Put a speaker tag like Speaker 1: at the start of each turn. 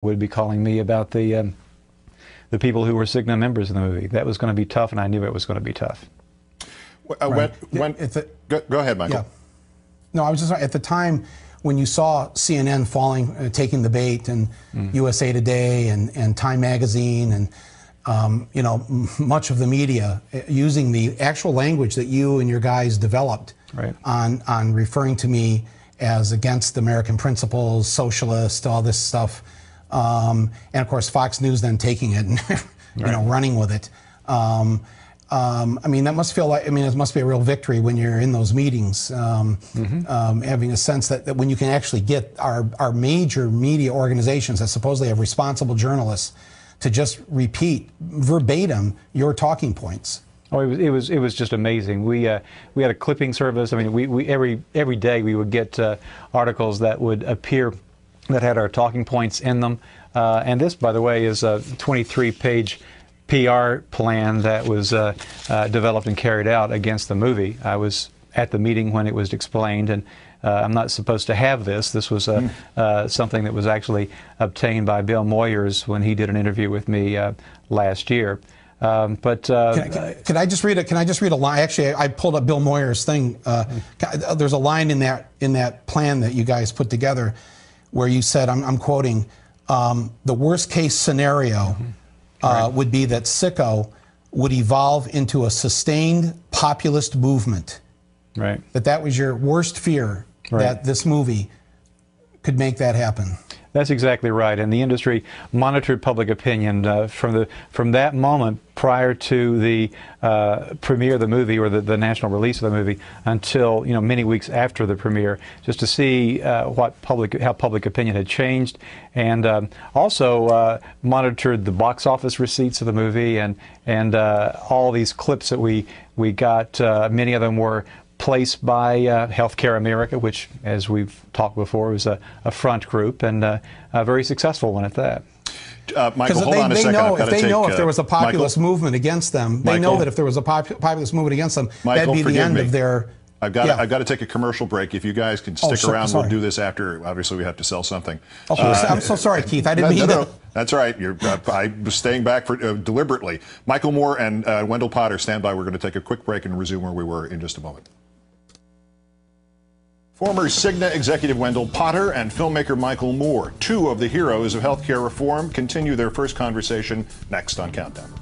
Speaker 1: would be calling me about the people who were Cigna members in the movie. That was going to be tough, and I knew it was going to be tough.
Speaker 2: Right.
Speaker 3: Go ahead, Michael.
Speaker 2: Yeah. No, I was just at the time when you saw CNN falling, taking the bait, and USA Today and Time Magazine and you know, much of the media using the actual language that you and your guys developed on referring to me as against American principles, socialist, all this stuff, and of course Fox News then taking it and you know, running with it. I mean, that must feel like, I mean, it must be a real victory when you're in those meetings, having a sense that when you can actually get our major media organizations that supposedly have responsible journalists to just repeat verbatim your talking points.
Speaker 1: Oh, it was just amazing. We had a clipping service. I mean, every day we would get articles that would appear that had our talking points in them. And this, by the way, is a 23-page PR plan that was developed and carried out against the movie. I was at the meeting when it was explained, and I'm not supposed to have this. This was something that was actually obtained by Bill Moyers when he did an interview with me last year.
Speaker 2: Can I just read it? Can I just read a line? Actually, I pulled up Bill Moyers' thing. There's a line in that plan that you guys put together where you said, I'm quoting, the worst case scenario would be that sicko would evolve into a sustained populist movement.
Speaker 1: Right.
Speaker 2: That was your worst fear, that this movie could make that happen.
Speaker 1: That's exactly right, and the industry monitored public opinion from that moment prior to the premiere of the movie or the national release of the movie until many weeks after the premiere, just to see how public opinion had changed, and also monitored the box office receipts of the movie and all these clips that we got. Many of them were placed by Healthcare America, which, as we've talked before, was a front group, and a very successful one at that.
Speaker 3: Michael, hold on a second.
Speaker 2: They know if there was a populist movement against them, they know that if there was a populist movement against them, that'd be the end of their...
Speaker 3: I've got to take a commercial break. If you guys can stick around, we'll do this after. Obviously, we have to sell something.
Speaker 2: Okay, I'm so sorry, Keith. I didn't mean to...
Speaker 3: That's right. I was staying back for deliberately. Michael Moore and Wendell Potter, stand by. We're going to take a quick break and resume where we were in just a moment. Former Cigna executive Wendell Potter and filmmaker Michael Moore, two of the heroes of healthcare reform, continue their first conversation next on Countdown.